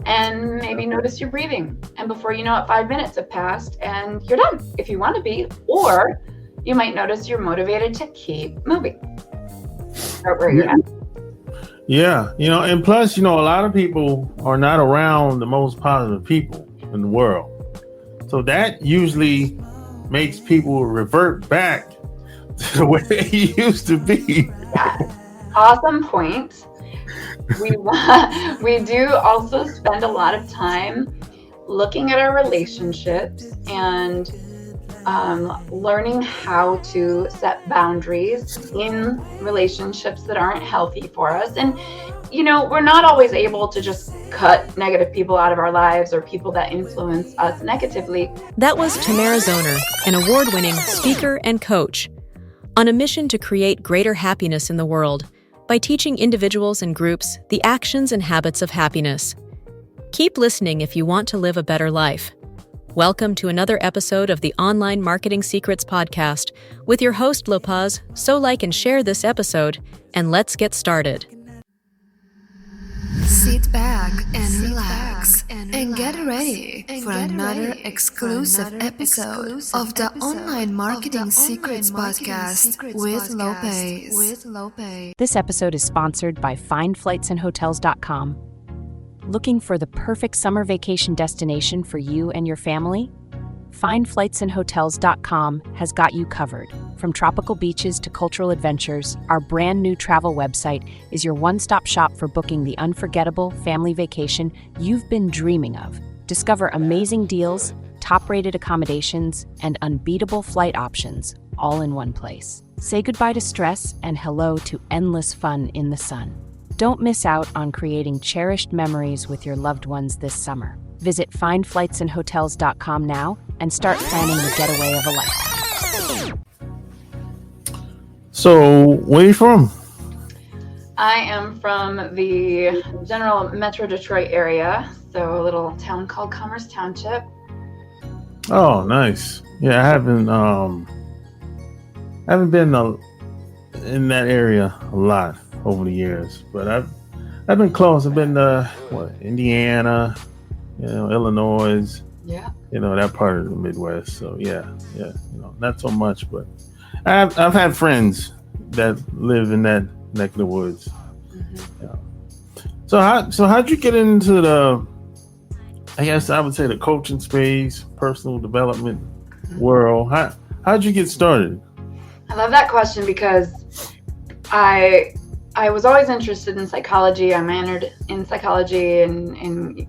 and maybe notice your breathing. And before you know it, 5 minutes have passed and you're done if you want to be, or you might notice you're motivated to keep moving. Start where you're at. Yeah, and plus, a lot of people are not around the most positive people in the world. So that usually makes people revert back to the way they used to be. Yeah. Awesome point. We do also spend a lot of time looking at our relationships and learning how to set boundaries in relationships that aren't healthy for us. And, we're not always able to just cut negative people out of our lives or people that influence us negatively. That was Tamara Zoner, an award-winning speaker and coach, on a mission to create greater happiness in the world by teaching individuals and groups the actions and habits of happiness. Keep listening if you want to live a better life. Welcome to another episode of the Online Marketing Secrets Podcast with your host, Lopez. So like and share this episode, and let's get started. Sit back and relax and get ready for another exclusive episode of the Online Marketing Secrets Podcast with Lopez. This episode is sponsored by FindFlightsAndHotels.com. Looking for the perfect summer vacation destination for you and your family? FindFlightsAndHotels.com has got you covered. From tropical beaches to cultural adventures, our brand new travel website is your one-stop shop for booking the unforgettable family vacation you've been dreaming of. Discover amazing deals, top-rated accommodations, and unbeatable flight options, all in one place. Say goodbye to stress and hello to endless fun in the sun. Don't miss out on creating cherished memories with your loved ones this summer. Visit FindFlightsAndHotels.com now and start planning the getaway of a lifetime. So, where are you from? I am from the general Metro Detroit area, so a little town called Commerce Township. Oh, nice. Yeah, I haven't been in that area a lot over the years, but I've been close. I've been Indiana, Illinois. Yeah. That part of the Midwest. So yeah, not so much, but I've had friends that live in that neck of the woods. Mm-hmm. Yeah. So how'd you get into I guess I would say the coaching space, personal development world? How'd you get started? I love that question because I was always interested in psychology. I minored in psychology in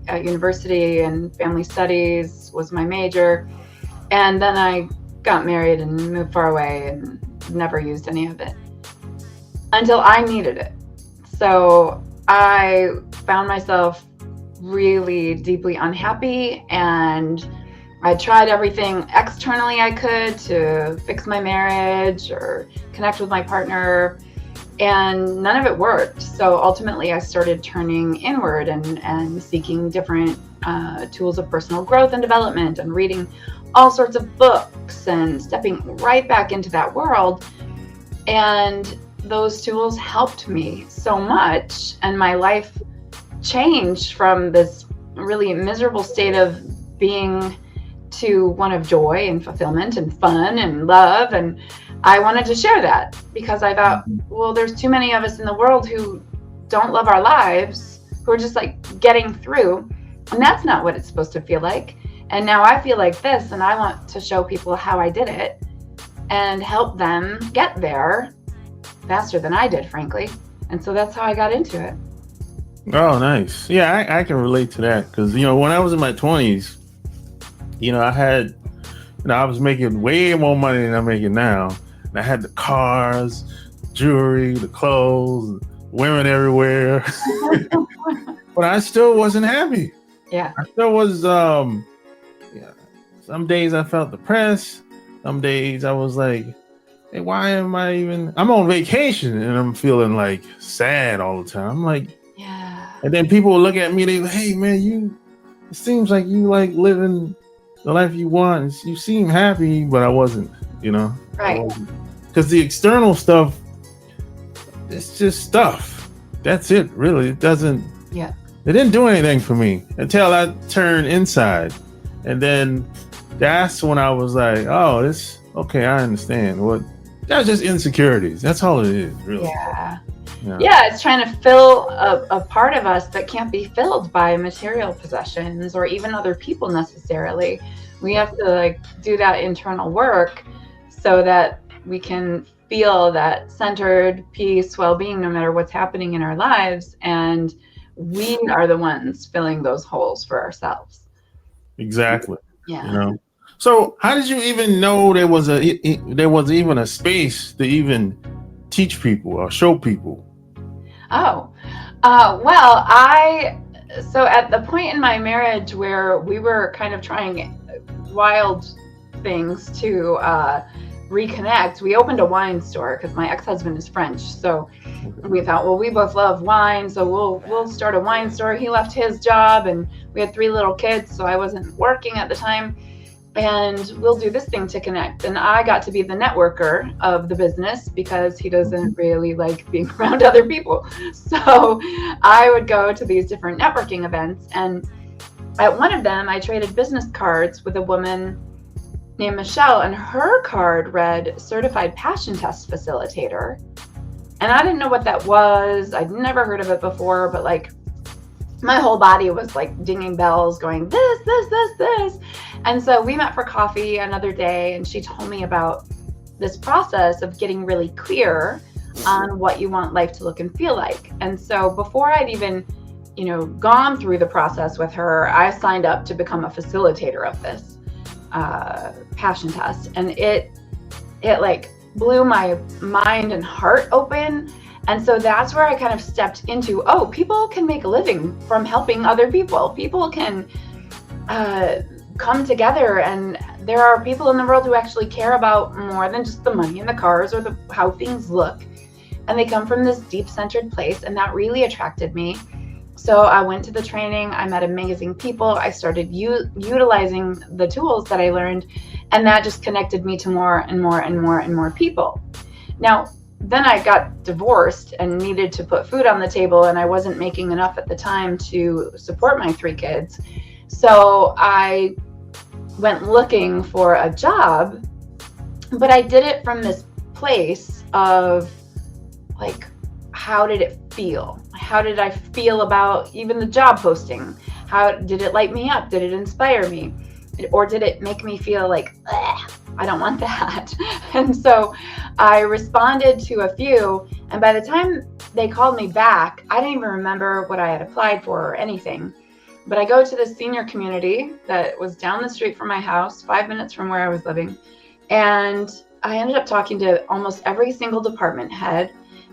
university, and family studies was my major. And then I got married and moved far away and never used any of it until I needed it. So I found myself really deeply unhappy, and I tried everything externally I could to fix my marriage or connect with my partner, and none of it worked. So ultimately I started turning inward and seeking different tools of personal growth and development, and reading all sorts of books and stepping right back into that world. And those tools helped me so much, and my life changed from this really miserable state of being to one of joy and fulfillment and fun and love. And I wanted to share that because I thought, well, there's too many of us in the world who don't love our lives, who are just like getting through, and that's not what it's supposed to feel like. And now I feel like this, and I want to show people how I did it and help them get there faster than I did, frankly. And so that's how I got into it. Oh, nice. Yeah, I can relate to that because, when I was in my 20s, I had, I was making way more money than I'm making now. And I had the cars, jewelry, the clothes, women everywhere. But I still wasn't happy. Yeah. I still was, some days I felt depressed. Some days I was like, hey, why am I I'm on vacation and I'm feeling like sad all the time. I'm like, yeah. And then people will look at me, they like, hey man, it seems like you like living the life you want. You seem happy, but I wasn't, Right. Because the external stuff, it's just stuff. That's it, really. It It didn't do anything for me until I turned inside. And then that's when I was like, oh, okay, I understand. That's just insecurities. That's all it is, really. Yeah, it's trying to fill a part of us that can't be filled by material possessions or even other people necessarily. We have to do that internal work so that we can feel that centered peace, well-being, no matter what's happening in our lives. And we are the ones filling those holes for ourselves. Exactly. Yeah. So how did you even know there was even a space to even teach people or show people? Well, so at the point in my marriage where we were kind of trying wild things to reconnect, we opened a wine store because my ex-husband is French. So we thought, well, we both love wine, so we'll start a wine store. He left his job and we had 3 little kids, so I wasn't working at the time. And we'll do this thing to connect. And I got to be the networker of the business because he doesn't really like being around other people. So I would go to these different networking events. And at one of them, I traded business cards with a woman named Michelle. And her card read Certified Passion Test Facilitator. And I didn't know what that was. I'd never heard of it before, but my whole body was dinging bells going, this. And so we met for coffee another day, and she told me about this process of getting really clear on what you want life to look and feel like. And so before I'd even, gone through the process with her, I signed up to become a facilitator of this passion test. And it blew my mind and heart open. And so that's where I kind of stepped into, people can make a living from helping other people. People can come together, and there are people in the world who actually care about more than just the money and the cars or how things look. And they come from this deep centered place, and that really attracted me. So I went to the training, I met amazing people, I started utilizing the tools that I learned, and that just connected me to more and more and more and more people. Now, then I got divorced and needed to put food on the table, and I wasn't making enough at the time to support my 3 kids. So I went looking for a job, but I did it from this place of how did it feel? How did I feel about even the job posting? How did it light me up? Did it inspire me? Or did it make me feel I don't want that? And so I responded to a few, and by the time they called me back, I didn't even remember what I had applied for or anything. But I go to the senior community that was down the street from my house, 5 minutes from where I was living. And I ended up talking to almost every single department head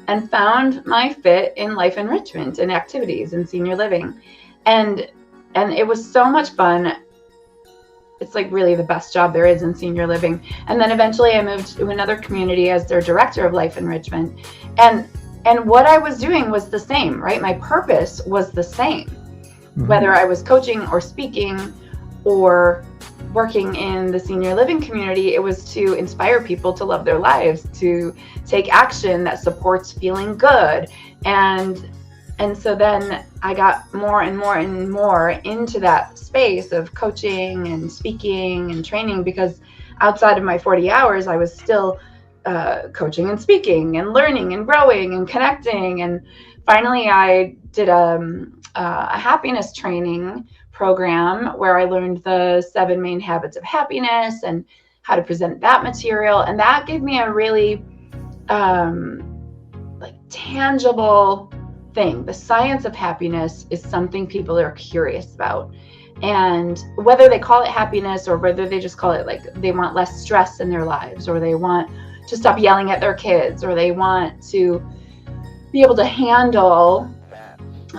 and found my fit in life enrichment and activities and senior living. And it was so much fun. It's really the best job there is in senior living. And then eventually I moved to another community as their director of life enrichment. And what I was doing was the same, right? My purpose was the same. Mm-hmm. Whether I was coaching or speaking or working in the senior living community, it was to inspire people to love their lives, to take action that supports feeling good. And so then I got more and more and more into that space of coaching and speaking and training, because outside of my 40 hours, I was still coaching and speaking and learning and growing and connecting. And finally, I did a happiness training program where I learned the 7 main habits of happiness and how to present that material. And that gave me a really tangible thing. The science of happiness is something people are curious about. And whether they call it happiness or whether they just call it they want less stress in their lives, or they want to stop yelling at their kids, or they want to be able to handle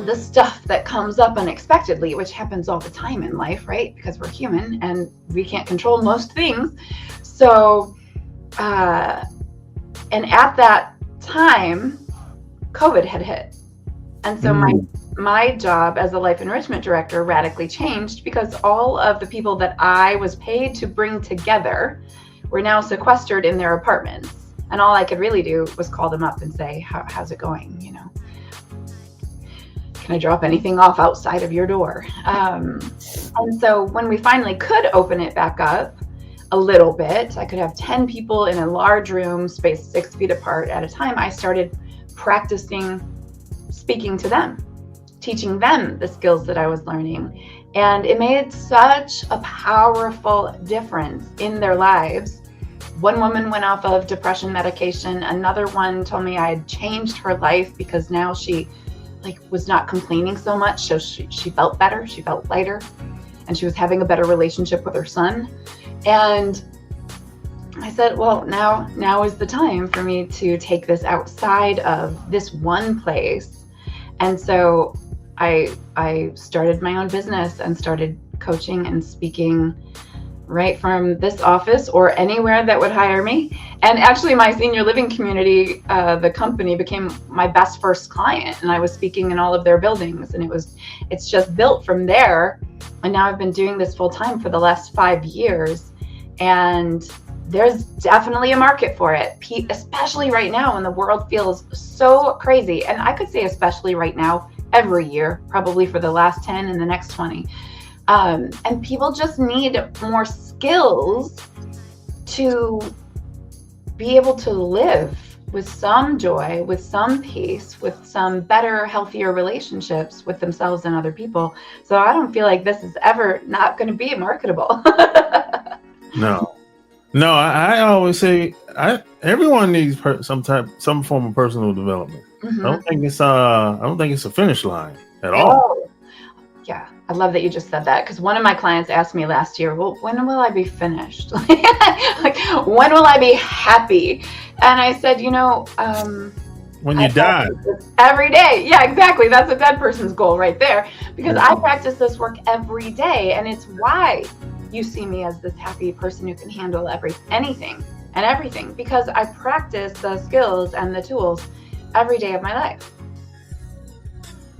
the stuff that comes up unexpectedly, which happens all the time in life, right? Because we're human and we can't control most things. So, and at that time, COVID had hit. And so my job as a life enrichment director radically changed, because all of the people that I was paid to bring together were now sequestered in their apartments. And all I could really do was call them up and say, how's it going? can I drop anything off outside of your door? And so when we finally could open it back up a little bit, I could have 10 people in a large room spaced 6 feet apart at a time. I started practicing speaking to them, teaching them the skills that I was learning. And it made such a powerful difference in their lives. One woman went off of depression medication. Another one told me I had changed her life because now she was not complaining so much. So she felt better. She felt lighter, and she was having a better relationship with her son. And I said, well, now is the time for me to take this outside of this one place. And so I started my own business and started coaching and speaking right from this office or anywhere that would hire me. And actually my senior living community, the company, became my best first client, and I was speaking in all of their buildings, and it's just built from there. And now I've been doing this full time for the last 5 years, and there's definitely a market for it, especially right now when the world feels so crazy. And I could say especially right now, every year, probably for the last 10 and the next 20. And people just need more skills to be able to live with some joy, with some peace, with some better, healthier relationships with themselves and other people. So I don't feel like this is ever not going to be marketable. No, I always say everyone needs some form of personal development. Mm-hmm. I don't think it's a finish line at all. Oh, yeah, I love that you just said that, because one of my clients asked me last year, well, when will I be finished? Like, when will I be happy? And I said, when you die. Every day. Yeah, exactly. That's a dead person's goal right there, because I practice this work every day, and it's why you see me as this happy person who can handle anything and everything, because I practice the skills and the tools every day of my life.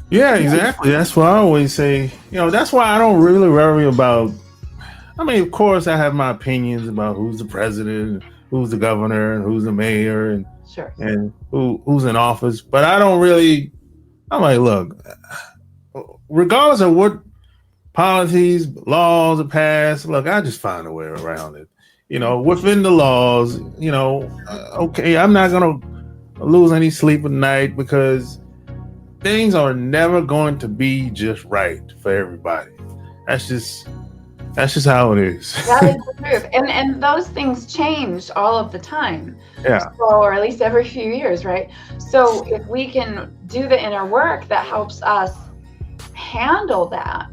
Yeah, exactly. That's why I always say, that's why I don't really worry about, of course I have my opinions about who's the president, who's the governor, and who's the mayor, and sure, and who's in office, but I don't really, I'm like, look, regardless of what policies, laws are passed, look, I just find a way around it. Within the laws, okay, I'm not going to lose any sleep at night, because things are never going to be just right for everybody. That's just how it is. That is the truth. And those things change all of the time. Yeah. So, or at least every few years, right? So if we can do the inner work that helps us handle that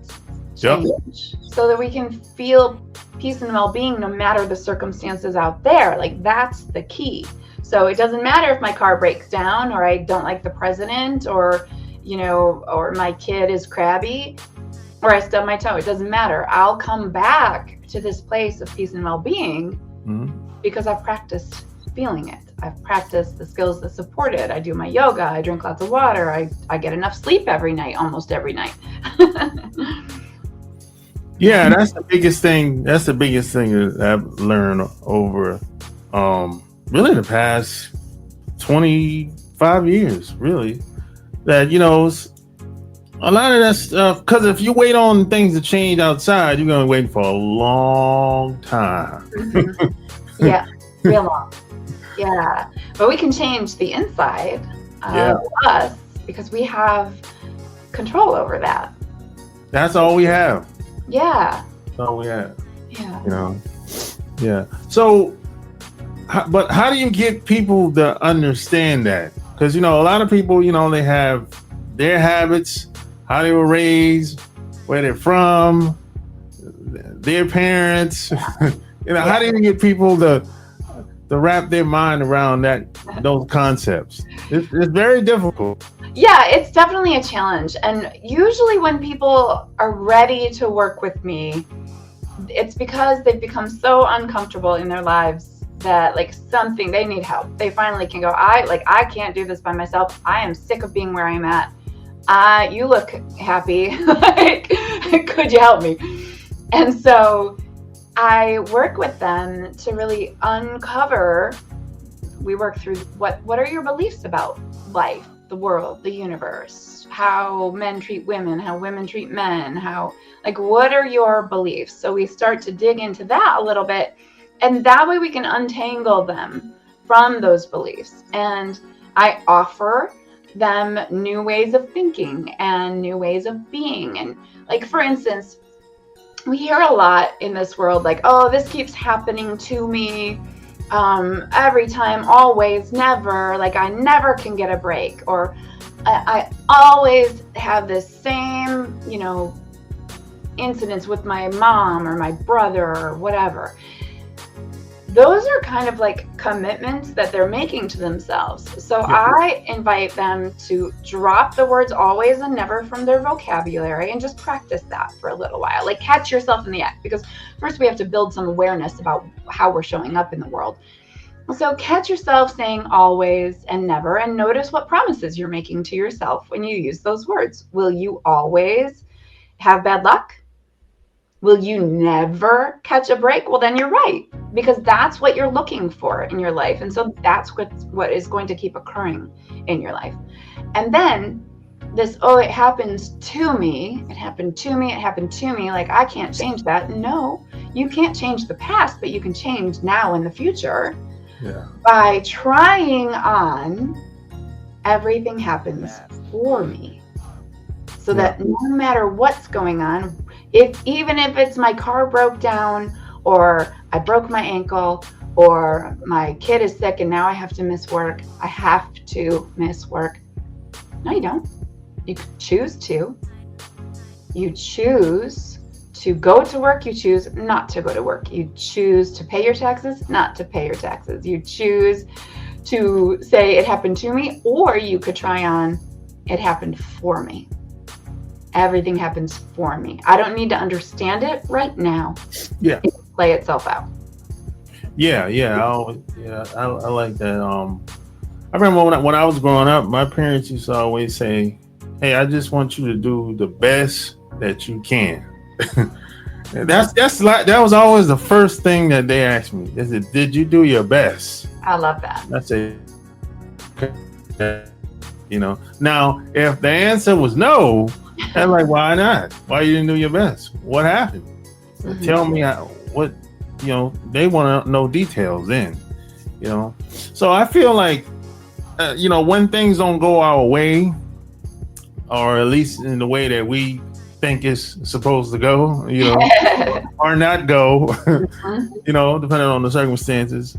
change, so that we can feel peace and well-being no matter the circumstances out there, that's the key. So it doesn't matter if my car breaks down, or I don't like the president, or my kid is crabby, or I stub my toe. It doesn't matter. I'll come back to this place of peace and well-being, because I've practiced feeling it. I've practiced the skills that support it. I do my yoga. I drink lots of water. I get enough sleep every night, almost every night. Yeah, that's the biggest thing. That's the biggest thing that I've learned over really the past 25 years, really. That, a lot of that stuff, because if you wait on things to change outside, you're going to wait for a long time. Mm-hmm. Yeah, real long. Yeah, but we can change the inside of us, because we have control over that. That's all we have. Yeah. That's all we have. Yeah. Yeah. So, but how do you get people to understand that? Because, a lot of people, they have their habits, how they were raised, where they're from, their parents. How do you get people to wrap their mind around those concepts? It's very difficult. Yeah, it's definitely a challenge. And usually when people are ready to work with me, it's because they've become so uncomfortable in their lives that something, they need help. They finally can go, I can't do this by myself. I am sick of being where I'm at. You look happy. Could you help me? And so I work with them to really uncover. We work through what are your beliefs about life, the world, the universe, how men treat women, how women treat men, what are your beliefs? So we start to dig into that a little bit, and that way we can untangle them from those beliefs. And I offer them new ways of thinking and new ways of being. And like, for instance, we hear a lot in this world, like, oh, this keeps happening to me every time, always, never, like I never can get a break, or I always have this same, incidents with my mom or my brother or whatever. Those are kind of like commitments that they're making to themselves. So I invite them to drop the words always and never from their vocabulary and just practice that for a little while. Like, catch yourself in the act, because first we have to build some awareness about how we're showing up in the world. So catch yourself saying always and never, and notice what promises you're making to yourself when you use those words. Will you always have bad luck? Will you never catch a break? Well, then you're right, because that's what you're looking for in your life. And so that's what is going to keep occurring in your life. And then this, oh, it happens to me. It happened to me. It happened to me. Like, I can't change that. No, you can't change the past, but you can change now and the future by trying on everything happens for me. So that no matter what's going on, even if it's my car broke down, or I broke my ankle, or my kid is sick and now I have to miss work, I have to miss work. No, you don't. You choose to. You choose to go to work. You choose not to go to work. You choose to pay your taxes, not to pay your taxes. You choose to say it happened to me, or you could try on it happened for me. Everything happens for me. I don't need to understand it right now. Yeah. It will play itself out. Yeah. I like that. I remember when I was growing up, my parents used to always say, "Hey, I just want you to do the best that you can." That was always the first thing that they asked me. Is it, did you do your best? I love that. I say, now if the answer was no, I'm like, why not? Why you didn't do your best? What happened? Tell me what, they want to know details then, So I feel like, when things don't go our way, or at least in the way that we think it's supposed to go, or not go, depending on the circumstances.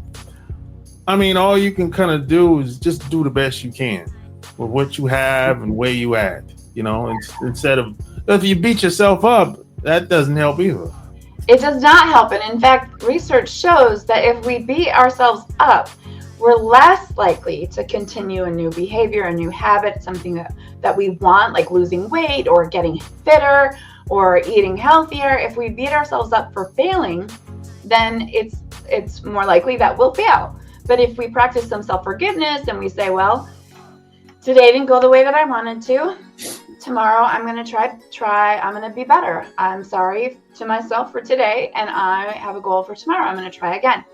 I mean, all you can kind of do is just do the best you can with what you have and where you at. Instead of, if you beat yourself up, that doesn't help either. It does not help. And in fact, research shows that if we beat ourselves up, we're less likely to continue a new behavior, a new habit, something that we want, like losing weight or getting fitter or eating healthier. If we beat ourselves up for failing, then it's more likely that we'll fail. But if we practice some self-forgiveness and we say, well, today didn't go the way that I wanted to, tomorrow I'm going to try, I'm going to be better. I'm sorry to myself for today, and I have a goal for tomorrow. I'm going to try again.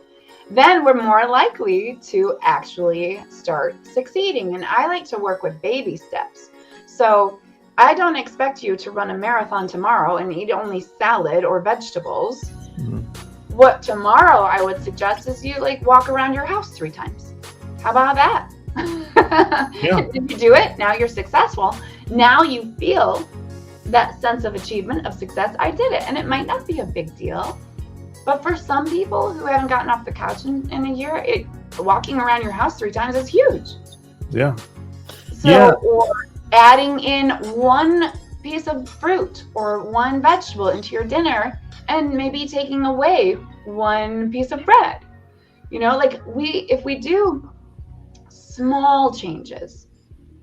Then we're more likely to actually start succeeding. And I like to work with baby steps. So I don't expect you to run a marathon tomorrow and eat only salad or vegetables. Mm-hmm. What tomorrow I would suggest is you walk around your house 3 times. How about that? Yeah. If you do it, now you're successful. Now you feel that sense of achievement, of success. I did it. And it might not be a big deal. But for some people who haven't gotten off the couch in a year, walking around your house 3 times is huge. Yeah. So, or adding in 1 piece of fruit or 1 vegetable into your dinner, and maybe taking away 1 piece of bread. If we do small changes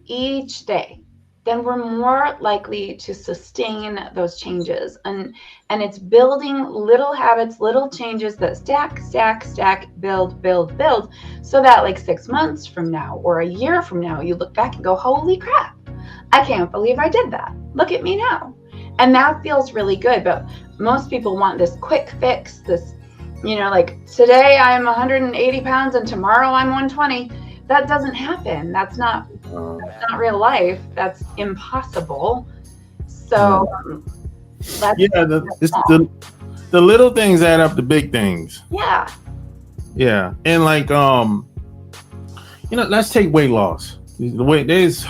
each day, then we're more likely to sustain those changes. And it's building little habits, little changes that stack, build, so that 6 months from now or a year from now, you look back and go, holy crap, I can't believe I did that. Look at me now. And that feels really good. But most people want this quick fix, this, today I'm 180 pounds and tomorrow I'm 120. That doesn't happen. That's not That's not real life. That's impossible. So let's the little things add up to big things. Yeah. Yeah. And like, let's take weight loss. There's,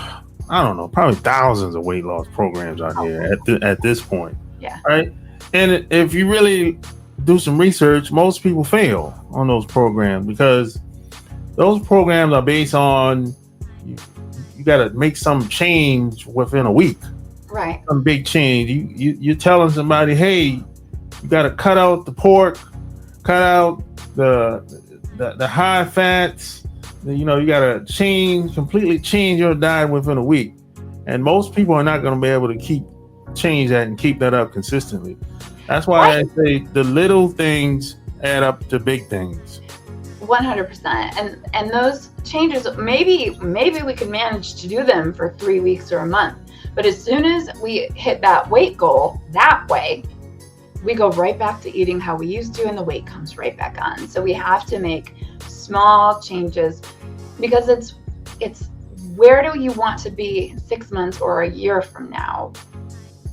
I don't know, probably thousands of weight loss programs out here at this point. Yeah. Right. And if you really do some research, most people fail on those programs because those programs are based on you got to make some change within a week. Right. Some big change. You're telling somebody, hey, you got to cut out the pork, cut out the high fats. You got to completely change your diet within a week. And most people are not going to be able to change that and keep that up consistently. That's why I say the little things add up to big things. 100%. And those changes, maybe we could manage to do them for 3 weeks or a month. But as soon as we hit that weight goal that way, we go right back to eating how we used to, and the weight comes right back on. So we have to make small changes, because it's where do you want to be 6 months or a year from now?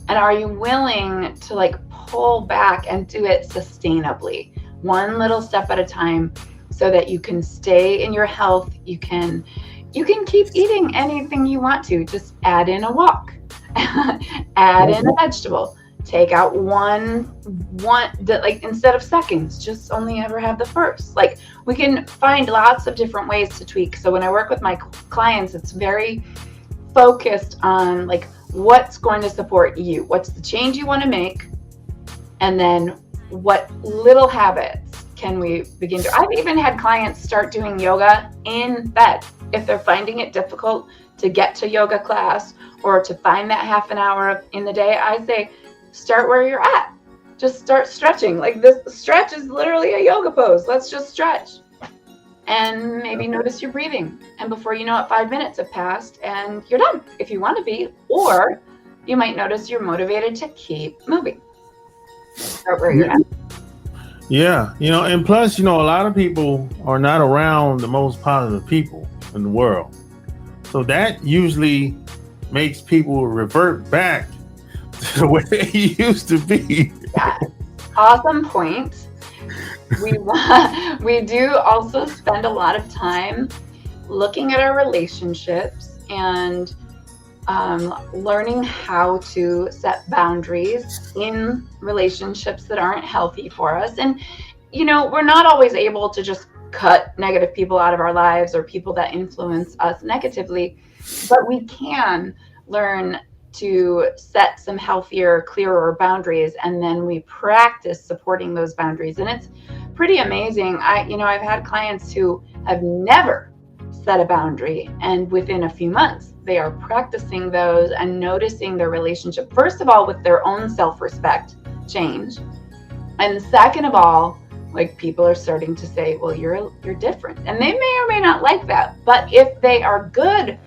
And are you willing to pull back and do it sustainably, one little step at a time, so that you can stay in your health? You can keep eating anything you want to. Just add in a walk, add in a vegetable, take out one instead of seconds, just only ever have the first. We can find lots of different ways to tweak. So when I work with my clients, it's very focused on what's going to support you, what's the change you want to make, and then what little habits can we begin to. I've even had clients start doing yoga in bed. If they're finding it difficult to get to yoga class or to find that half an hour in the day, I say, start where you're at. Just start stretching. This stretch is literally a yoga pose. Let's just stretch. And maybe notice your breathing. And before you know it, 5 minutes have passed and you're done if you want to be. Or you might notice you're motivated to keep moving. Start where you're at. Yeah. And plus, a lot of people are not around the most positive people in the world. So that usually makes people revert back to the way they used to be. Yeah. Awesome point. We do also spend a lot of time looking at our relationships and learning how to set boundaries in relationships that aren't healthy for us. And, we're not always able to just cut negative people out of our lives or people that influence us negatively, but we can learn to set some healthier, clearer boundaries, and then we practice supporting those boundaries. And it's pretty amazing. I've had clients who have never set a boundary, and within a few months they are practicing those and noticing their relationship, first of all, with their own self-respect change, and second of all, people are starting to say, well, you're different, and they may or may not like that, but if they are good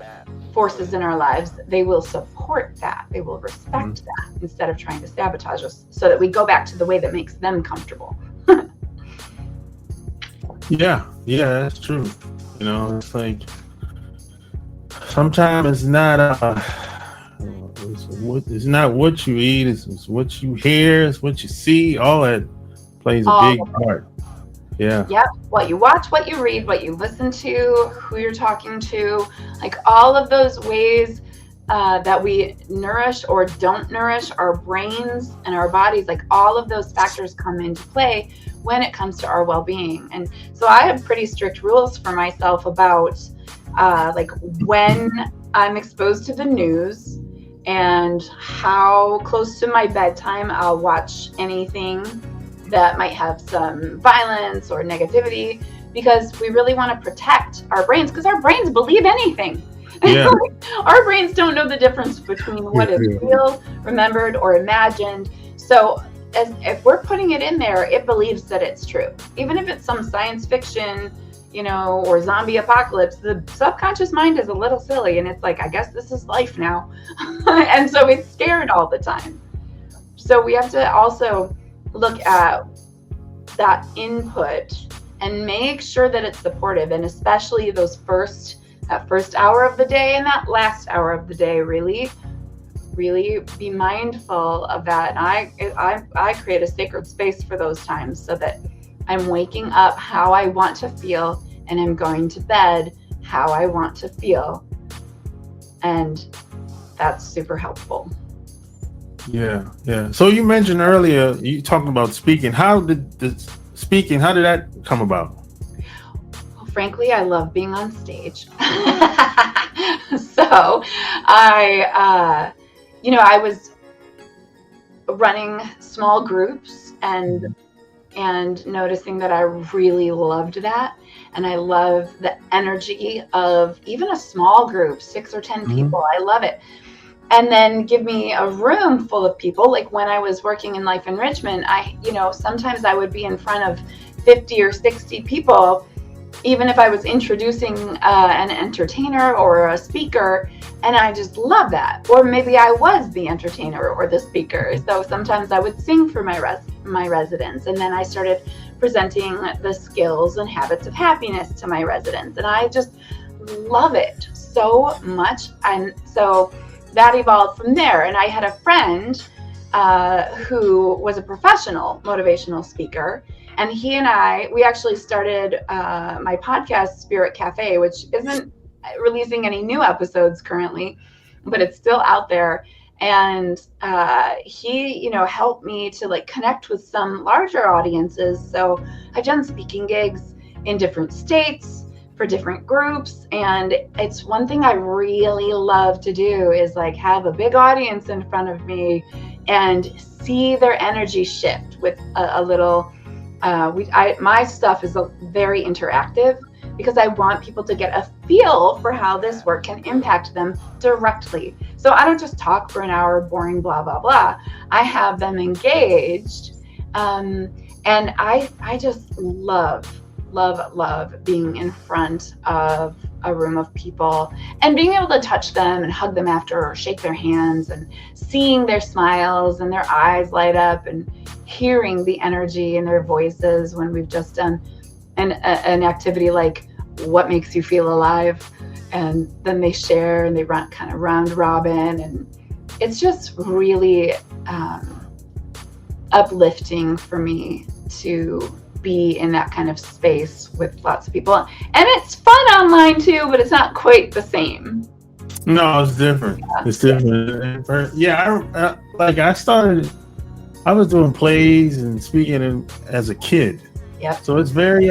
forces in our lives, they will support that, they will respect that, instead of trying to sabotage us, so that we go back to the way that makes them comfortable. Yeah, that's true. It's sometimes it's not it's not what you eat, it's what you hear, it's what you see. All that plays a big part. Yeah. Yep. What you watch, what you read, what you listen to, who you're talking to, all of those ways that we nourish or don't nourish our brains and our bodies, all of those factors come into play when it comes to our well-being. And so I have pretty strict rules for myself about when I'm exposed to the news and how close to my bedtime I'll watch anything that might have some violence or negativity, because we really want to protect our brains, because our brains believe anything. Yeah. Our brains don't know the difference between what is real, remembered, or imagined. So if we're putting it in there, it believes that it's true. Even if it's some science fiction, or zombie apocalypse, the subconscious mind is a little silly, and it's I guess this is life now. And so it's scared all the time. So we have to also look at that input and make sure that it's supportive, and especially those first that first hour of the day and that last hour of the day, really be mindful of that. And I create a sacred space for those times so that I'm waking up how I want to feel and I'm going to bed how I want to feel. And that's super helpful. Yeah. So you mentioned earlier, you talking about speaking. How did that come about? Well, frankly, I love being on stage. So I was running small groups and noticing that I really loved that. And I love the energy of even a small group, 6 or 10 people. I love it. And then give me a room full of people. Like when I was working in life enrichment, sometimes I would be in front of 50 or 60 people, even if I was introducing an entertainer or a speaker, and I just love that. Or maybe I was the entertainer or the speaker. So sometimes I would sing for my residents, and then I started presenting the skills and habits of happiness to my residents, and I just love it so much. And so that evolved from there. And I had a friend who was a professional motivational speaker, and he and we actually started my podcast, Spirit Cafe, which isn't releasing any new episodes currently, but it's still out there. And he, helped me to like connect with some larger audiences. So I've done speaking gigs in different states for different groups. And it's one thing I really love to do is like have a big audience in front of me and see their energy shift with a little, my stuff is very interactive because I want people to get a feel for how this work can impact them directly. So I don't just talk for an hour, boring, blah, blah, blah. I have them engaged. And I just love being in front of a room of people and being able to touch them and hug them after or shake their hands and seeing their smiles and their eyes light up and hearing the energy in their voices when we've just done an activity like what makes you feel alive, and then they share and they run kind of round robin, and it's just really uplifting for me to be in that kind of space with lots of people. And it's fun online too, but it's not quite the same. No, it's different. Yeah. It's different. Yeah, I was doing plays and speaking as a kid. Yeah. So it's very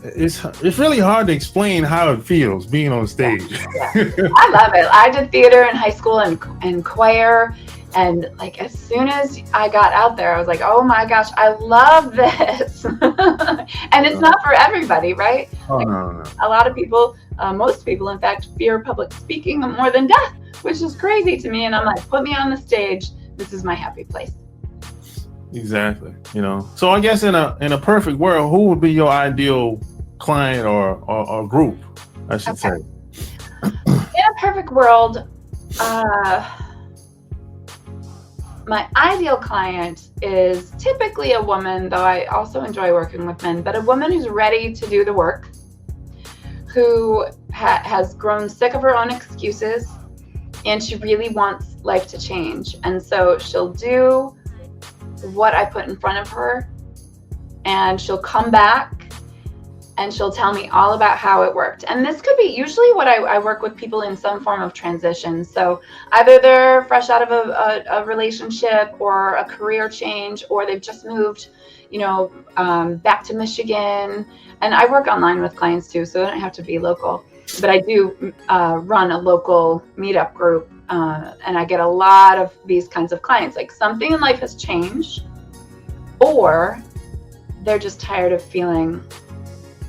it's really hard to explain how it feels being on stage. Yeah. I love it. I did theater in high school and choir. And like as soon as I got out there, I was like, oh my gosh, I love this. And it's not for everybody, right? Oh, no. A lot of people, most people, in fact, fear public speaking more than death, which is crazy to me. And I'm like, put me on the stage. This is my happy place. Exactly. So I guess in a perfect world, who would be your ideal client or group, I should say? In a perfect world, my ideal client is typically a woman, though I also enjoy working with men, but a woman who's ready to do the work, who has grown sick of her own excuses, and she really wants life to change. And so she'll do what I put in front of her, and she'll come back and she'll tell me all about how it worked. And this could be usually what I work with people in some form of transition. So either they're fresh out of a relationship or a career change, or they've just moved, back to Michigan. And I work online with clients too, so they don't have to be local. But I do run a local meetup group, and I get a lot of these kinds of clients. Like something in life has changed, or they're just tired of feeling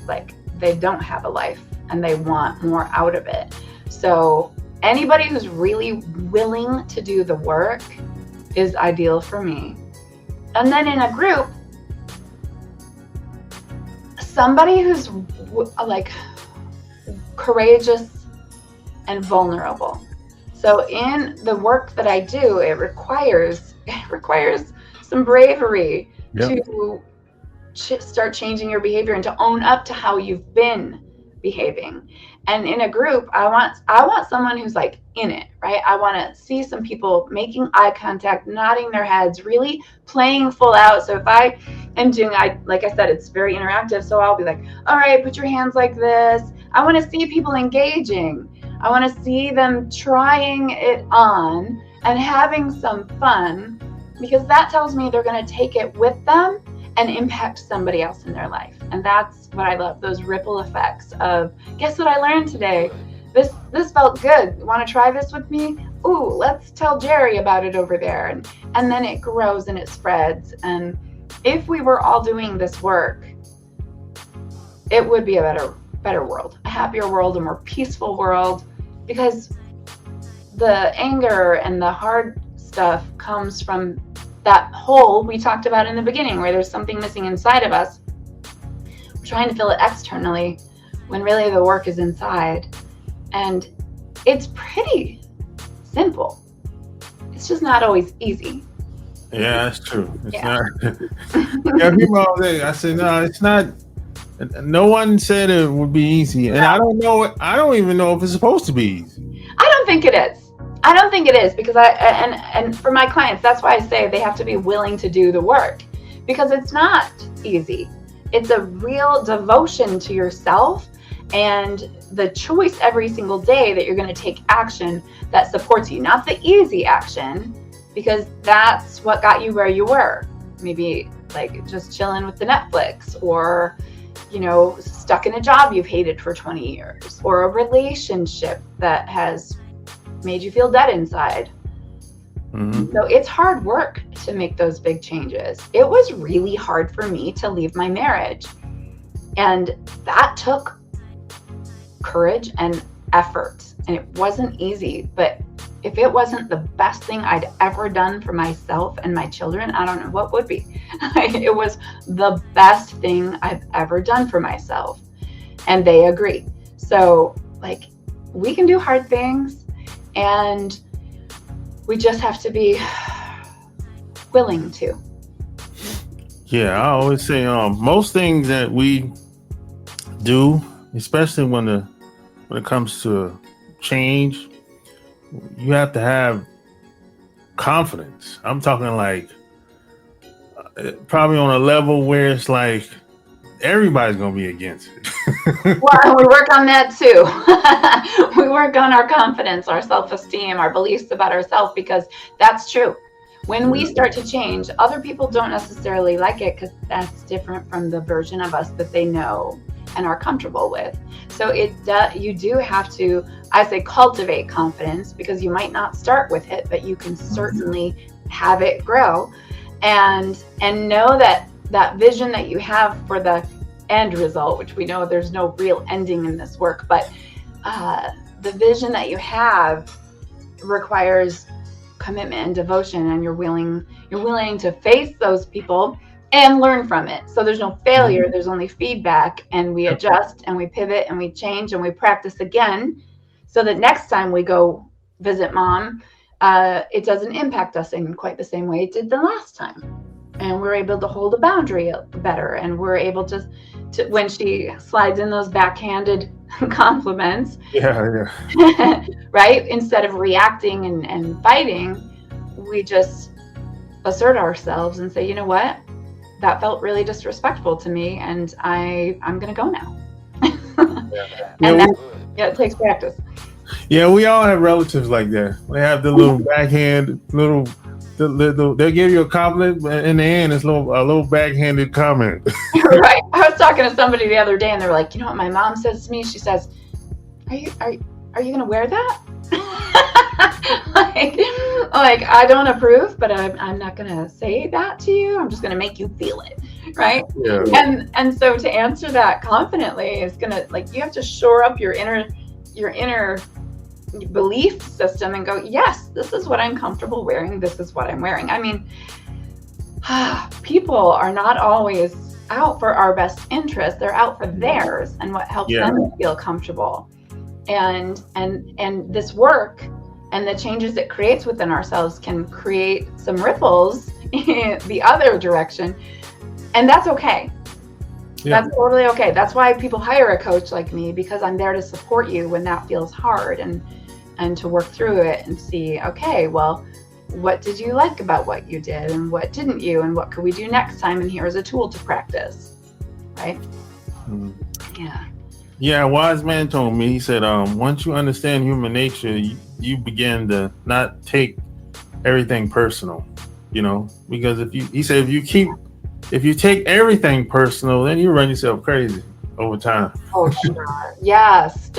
like they don't have a life and they want more out of it. So anybody who's really willing to do the work is ideal for me. And then in a group, somebody who's like courageous and vulnerable. So in the work that I do, it requires some bravery. Yep. To start changing your behavior and to own up to how you've been behaving. And in a group, I want someone who's like in it, right? I want to see some people making eye contact, nodding their heads, really playing full out. So if I am doing, like I said, it's very interactive. So I'll be like, all right, put your hands like this. I want to see people engaging. I want to see them trying it on and having some fun, because that tells me they're going to take it with them and impact somebody else in their life. And that's what I love, those ripple effects of, guess what I learned today? This felt good. Want to try this with me? Ooh, let's tell Jerry about it over there. And then it grows and it spreads. And if we were all doing this work, it would be a better world, a happier world, a more peaceful world, because the anger and the hard stuff comes from that hole we talked about in the beginning, where there's something missing inside of us. We're trying to fill it externally when really the work is inside. And it's pretty simple. It's just not always easy. Yeah, that's true. It's not. Yeah, people all day. I said, no, it's not. No one said it would be easy. And I don't know. I don't even know if it's supposed to be easy. I don't think it is. I don't think it is, because and for my clients, that's why I say they have to be willing to do the work, because it's not easy. It's a real devotion to yourself and the choice every single day that you're going to take action that supports you, not the easy action, because that's what got you where you were. Maybe like just chilling with the Netflix, or, you know, stuck in a job you've hated for 20 years, or a relationship that has made you feel dead inside. Mm-hmm. So it's hard work to make those big changes. It was really hard for me to leave my marriage, and that took courage and effort, and it wasn't easy. But if it wasn't the best thing I'd ever done for myself and my children, I don't know what would be. It was the best thing I've ever done for myself, and they agree. So like, we can do hard things, and we just have to be willing to. Yeah, I always say most things that we do, especially when it comes to change, you have to have confidence. I'm talking like probably on a level where it's like everybody's gonna be against it. Well, we work on that too. We work on our confidence, our self-esteem, our beliefs about ourselves, because that's true. When we start to change, other people don't necessarily like it, because that's different from the version of us that they know and are comfortable with. So you do have to, I say, cultivate confidence, because you might not start with it, but you can certainly have it grow, and know that vision that you have for the end result, which we know there's no real ending in this work, but the vision that you have requires commitment and devotion, and you're willing to face those people and learn from it. So there's no failure, there's only feedback, and we adjust and we pivot and we change and we practice again, so that next time we go visit mom, it doesn't impact us in quite the same way it did the last time. And we're able to hold a boundary better, and we're able to when she slides in those backhanded compliments, right, instead of reacting and fighting, we just assert ourselves and say, you know what, that felt really disrespectful to me, and I'm gonna go now. It takes practice. Yeah, we all have relatives like that. They have the little backhand, they'll give you a compliment, but in the end, it's a little backhanded comment. Right. I was talking to somebody the other day, and they were like, you know what my mom says to me? She says, are you gonna wear that? like I don't approve, but I'm not gonna say that to you. I'm just gonna make you feel it, right? Yeah. And so to answer that confidently is gonna, like, you have to shore up your inner belief system and go, yes, this is what I'm comfortable wearing. This is what I'm wearing. I mean, people are not always out for our best interest. They're out for theirs and what helps them feel comfortable. And this work and the changes it creates within ourselves can create some ripples in the other direction. And that's okay. That's totally okay. That's why people hire a coach like me, because I'm there to support you when that feels hard, and to work through it and see, okay, well, what did you like about what you did and what didn't you, and what could we do next time, and here's a tool to practice, right? Yeah, a wise man told me, he said, once you understand human nature, you begin to not take everything personal, because if you take everything personal, then you run yourself crazy over time. Oh, sure. Yes.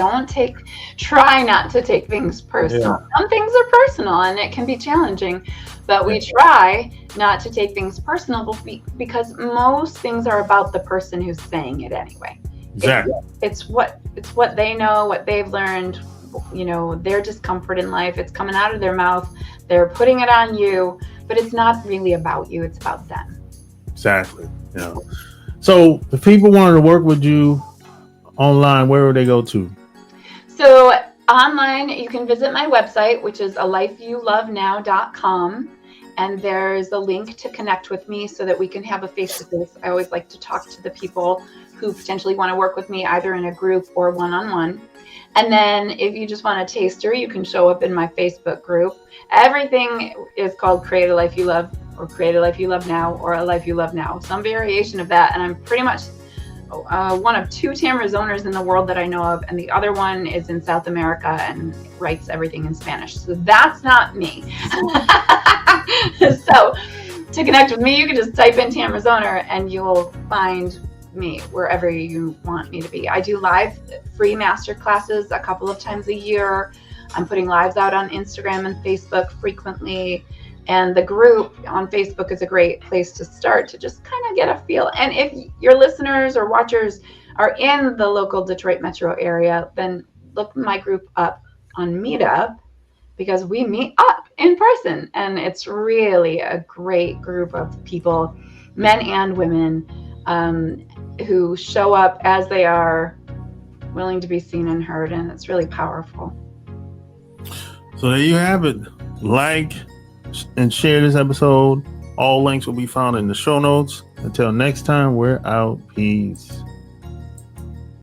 Try not to take things personal. Yeah. Some things are personal and it can be challenging, but we try not to take things personal because most things are about the person who's saying it anyway. Exactly. It's what they know, what they've learned, their discomfort in life. It's coming out of their mouth. They're putting it on you, but it's not really about you. It's about them. Exactly. Yeah. So if people wanted to work with you online, where would they go to? So online, you can visit my website, which is alifeyoulovenow.com. And there's a link to connect with me so that we can have a face-to-face. I always like to talk to the people who potentially want to work with me, either in a group or one-on-one. And then if you just want a taster, you can show up in my Facebook group. Everything is called Create a Life You Love, or Create a Life You Love Now, or A Life You Love Now, some variation of that. And I'm pretty much one of 2 Tamara Zoners in the world that I know of, and the other one is in South America and writes everything in Spanish. So that's not me. So to connect with me, you can just type in Tamara Zoner and you'll find me wherever you want me to be. I do live free master classes a couple of times a year. I'm putting lives out on Instagram and Facebook frequently. And the group on Facebook is a great place to start, to just kind of get a feel. And if your listeners or watchers are in the local Detroit metro area, then look my group up on Meetup, because we meet up in person. And it's really a great group of people, men and women, who show up as they are, willing to be seen and heard. And it's really powerful. So there you have it. Like and share this episode. All links will be found in the show notes. Until next time, we're out. Peace.